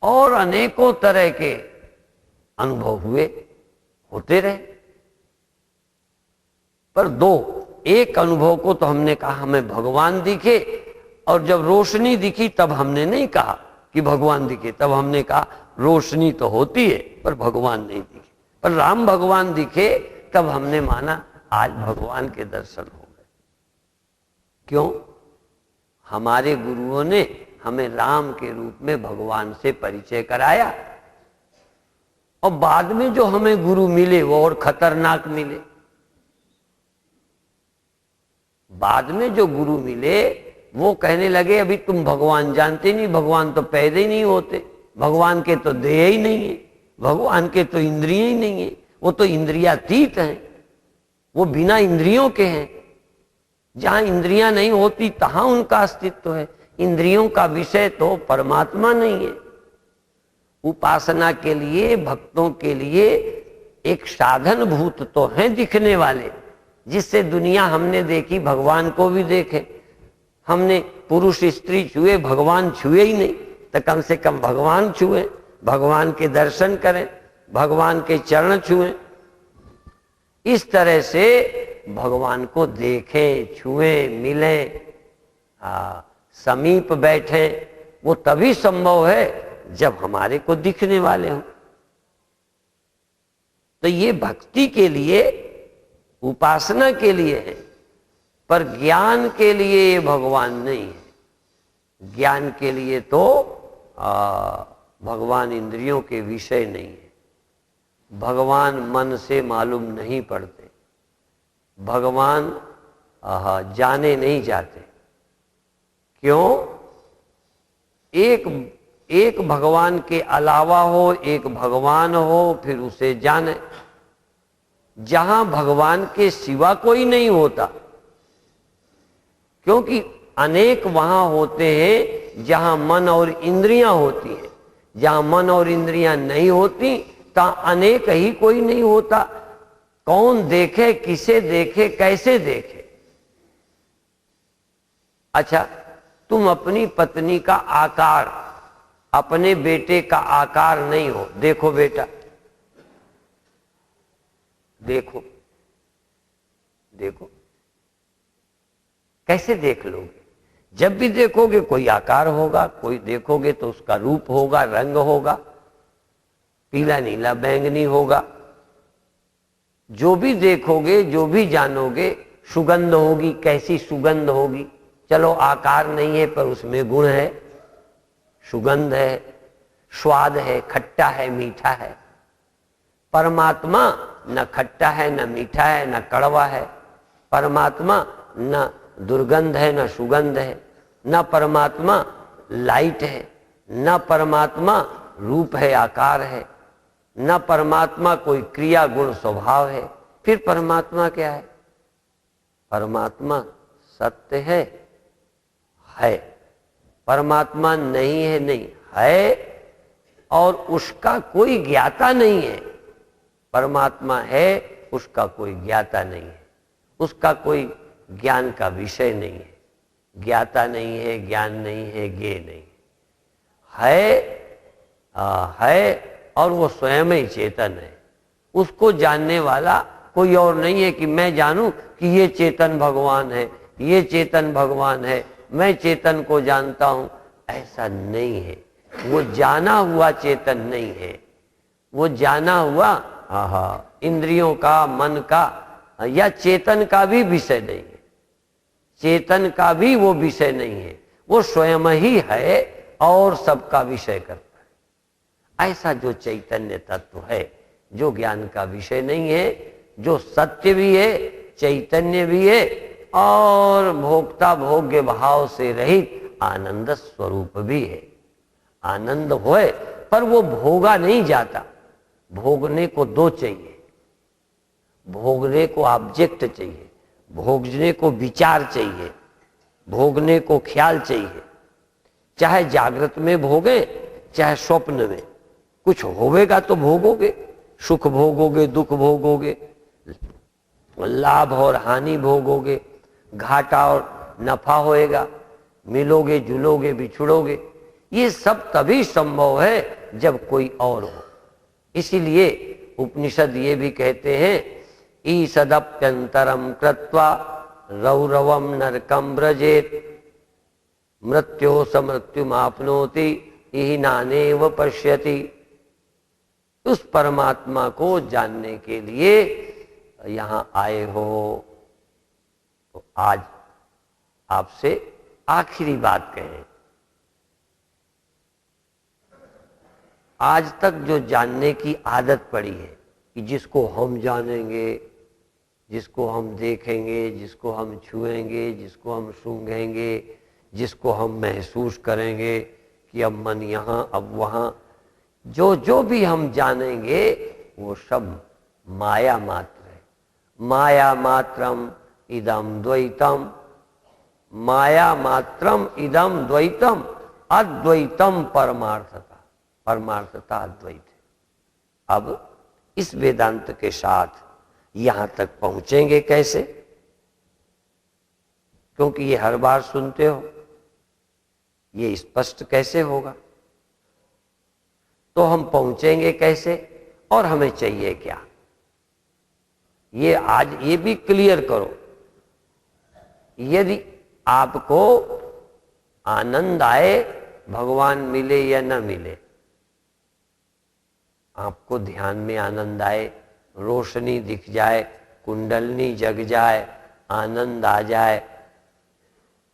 और अनेकों तरह के अनुभव हुए, होते रहे। पर एक अनुभव को तो हमने कहा हमें भगवान दिखे, और जब रोशनी दिखी तब हमने नहीं कहा कि भगवान दिखे, तब हमने कहा रोशनी तो होती है पर भगवान नहीं दिखे। पर राम भगवान दिखे तब हमने माना आज भगवान के दर्शन हो गए। क्यों? हमारे गुरुओं ने हमें राम के रूप में भगवान से परिचय कराया, और बाद में जो हमें गुरु मिले वो और खतरनाक मिले। बाद में जो गुरु मिले वो कहने लगे अभी तुम भगवान जानते नहीं, भगवान तो पैदा ही नहीं होते, भगवान के तो देह ही नहीं है, भगवान के तो इंद्रिय ही नहीं है, वो तो इंद्रियातीत हैं, वो बिना इंद्रियों के हैं। जहां इंद्रियां नहीं होती तहां उनका अस्तित्व है। इंद्रियों का विषय तो परमात्मा नहीं है। उपासना के लिए, भक्तों के लिए एक साधन भूत तो हैं दिखने वाले, जिससे दुनिया हमने देखी भगवान को भी देखे। हमने पुरुष स्त्री छुए, भगवान छुए ही नहीं, तो कम से कम भगवान छुए, भगवान के दर्शन करें, भगवान के चरण छुएं। इस तरह से भगवान को देखें, छुएं, मिलें, समीप बैठें, वो तभी संभव है जब हमारे को दिखने वाले हों। तो ये भक्ति के लिए, उपासना के लिए है, पर ज्ञान के लिए ये भगवान नहीं है। ज्ञान के लिए तो भगवान इंद्रियों के विषय नहीं है, भगवान मन से मालूम नहीं पड़ते, भगवान जाने नहीं जाते। क्यों? एक भगवान के अलावा हो, एक भगवान हो, फिर उसे जाने। जहां भगवान के सिवा कोई नहीं होता, क्योंकि अनेक वहां होते हैं जहां मन और इंद्रियां होती हैं। जहां मन और इंद्रियां नहीं होती तहां अनेक ही कोई नहीं होता। कौन देखे, किसे देखे, कैसे देखे? अच्छा, तुम अपनी पत्नी का आकार, अपने बेटे का आकार नहीं हो, देखो बेटा, देखो देखो, कैसे देख लोगे? जब भी देखोगे कोई आकार होगा, कोई देखोगे तो उसका रूप होगा, रंग होगा, पीला नीला बैंगनी होगा। जो भी देखोगे, जो भी जानोगे, सुगंध होगी। कैसी सुगंध होगी? चलो आकार नहीं है पर उसमें गुण है, सुगंध है, स्वाद है, खट्टा है, मीठा है। परमात्मा न खट्टा है, न मीठा है, न कड़वा है। परमात्मा न दुर्गंध है, न सुगंध है। न परमात्मा लाइट है, न परमात्मा रूप है, आकार है, न परमात्मा कोई क्रिया गुण स्वभाव है। फिर परमात्मा क्या है? परमात्मा सत्य है। परमात्मा नहीं है, नहीं है, और उसका कोई ज्ञाता नहीं है। परमात्मा है, उसका कोई ज्ञाता नहीं है, उसका कोई ज्ञान का विषय नहीं है। ज्ञाता नहीं है, ज्ञान नहीं है, ज्ञेय नहीं है, और वो स्वयं ही चेतन है। उसको जानने वाला कोई और नहीं है कि मैं जानूं कि ये चेतन भगवान है, ये चेतन भगवान है, मैं चेतन को जानता हूं, ऐसा नहीं है। वो जाना हुआ चेतन नहीं है, वो जाना हुआ इंद्रियों का, मन का या चेतन का भी विषय नहीं है। चेतन का भी वो विषय नहीं है, वो स्वयं ही है और सबका विषय करता है। ऐसा जो चैतन्य तत्व है, जो ज्ञान का विषय नहीं है, जो सत्य भी है, चैतन्य भी है, और भोक्ता भोग्य भाव से रहित आनंद स्वरूप भी है। आनंद होए पर वो भोगा नहीं जाता। भोगने को दो चाहिए, भोगने को ऑब्जेक्ट चाहिए, भोगने को विचार चाहिए, भोगने को ख्याल चाहिए। चाहे जागृत में भोगे, चाहे स्वप्न में, कुछ होवेगा तो भोगोगे। सुख भोगोगे, दुख भोगोगे, लाभ और हानि भोगोगे, घाटा और नफा होएगा, मिलोगे, जुलोगे, बिछुड़ोगे। ये सब तभी संभव है जब कोई और हो। इसीलिए उपनिषद ये भी कहते हैं, ईसदप्यंतरम कृत्वा रौरवम नरकम व्रजेत मृत्यो समृत्युमाप्नोति इहि नानेव पश्यति। उस परमात्मा को जानने के लिए यहां आए हो। तो आज आपसे आखिरी बात कहें, आज तक जो जानने की आदत पड़ी है कि जिसको हम जानेंगे, जिसको हम देखेंगे, जिसको हम छुएंगे, जिसको हम सूंघेंगे, जिसको हम महसूस करेंगे कि अब मन यहां अब वहां, जो जो भी हम जानेंगे वो सब माया मात्र है। माया मात्रम इदम द्वैतम, माया मात्रम इदम द्वैतम, अद्वैतम परमार्थता, परमार्थता अद्वैत है। अब इस वेदांत के साथ यहां तक पहुंचेंगे कैसे? क्योंकि ये हर बार सुनते हो, ये स्पष्ट कैसे होगा? तो हम पहुंचेंगे कैसे और हमें चाहिए क्या? ये आज ये भी क्लियर करो। यदि आपको आनंद आए, भगवान मिले या न मिले, आपको ध्यान में आनंद आए, रोशनी दिख जाए, कुंडलनी जग जाए, आनंद आ जाए,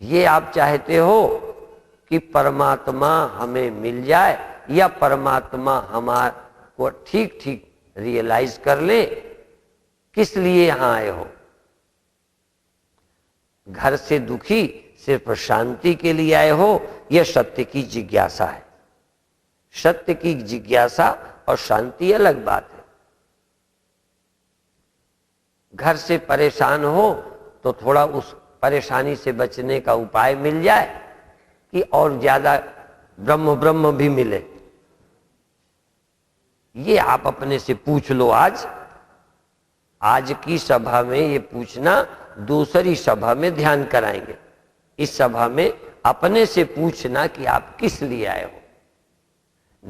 ये आप चाहते हो कि परमात्मा हमें मिल जाए या परमात्मा हमारे को ठीक ठीक रियलाइज कर ले? किस लिए यहां आए हो? घर से दुखी सिर्फ शांति के लिए आए हो? यह सत्य की जिज्ञासा है। सत्य की जिज्ञासा और शांति अलग बात है। घर से परेशान हो तो थोड़ा उस परेशानी से बचने का उपाय मिल जाए कि और ज्यादा ब्रह्म ब्रह्म भी मिले, ये आप अपने से पूछ लो। आज की सभा में ये पूछना, दूसरी सभा में ध्यान कराएंगे। इस सभा में अपने से पूछना कि आप किस लिए आए हो।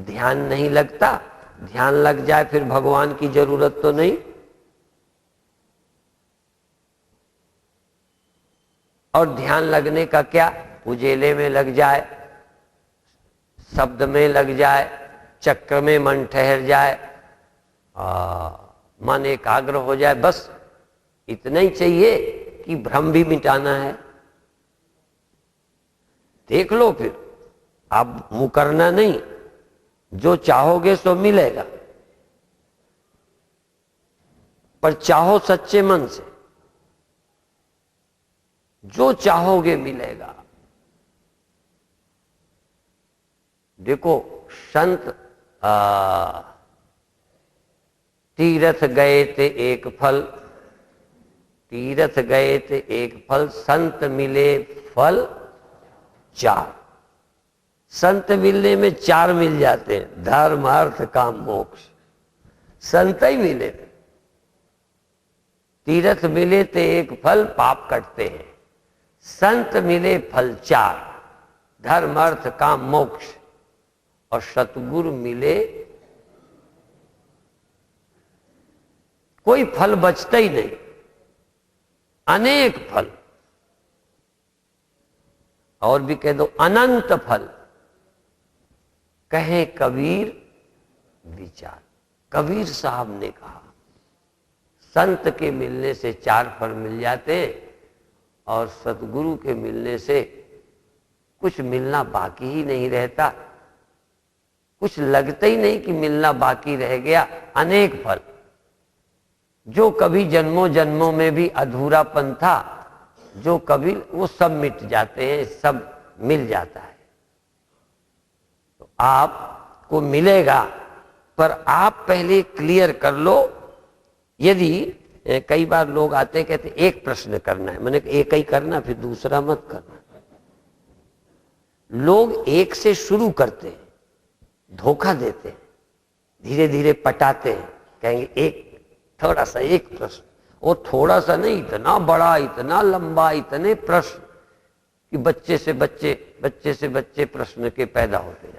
ध्यान नहीं लगता, ध्यान लग जाए फिर भगवान की जरूरत तो नहीं। और ध्यान लगने का क्या, उजेले में लग जाए, शब्द में लग जाए, चक्र में मन ठहर जाए, मन एकाग्र हो जाए, बस इतना ही चाहिए कि भ्रम भी मिटाना है। देख लो फिर, आप मुकरना नहीं, जो चाहोगे सो मिलेगा, पर चाहो सच्चे मन से, जो चाहोगे मिलेगा। देखो संत तीर्थ गए थे एक फल, तीर्थ गए थे एक फल, संत मिले फल चार। संत मिलने में चार मिल जाते हैं, धर्म अर्थ काम मोक्ष, संत ही मिले थे। तीर्थ मिले थे एक फल, पाप कटते हैं। संत मिले फल चार, धर्म अर्थ काम मोक्ष। और सतगुरु मिले, कोई फल बचता ही नहीं, अनेक फल, और भी कह दो अनंत फल। कहे कबीर विचार, कबीर साहब ने कहा संत के मिलने से चार फल मिल जाते हैं और सतगुरु के मिलने से कुछ मिलना बाकी ही नहीं रहता। कुछ लगता ही नहीं कि मिलना बाकी रह गया। अनेक फल, जो कभी जन्मों जन्मों में भी अधूरापन था, जो कभी, वो सब मिट जाते हैं, सब मिल जाता है। तो आपको मिलेगा, पर आप पहले क्लियर कर लो। यदि कई बार लोग आते हैं, कहते एक प्रश्न करना है, मैंने एक ही करना, फिर दूसरा मत करना। लोग एक से शुरू करते हैं, धोखा देते हैं, धीरे धीरे पटाते हैं, कहेंगे एक थोड़ा सा एक प्रश्न, वो थोड़ा सा नहीं, इतना बड़ा, इतना लंबा, इतने प्रश्न कि बच्चे से बच्चे प्रश्न के पैदा होते हैं।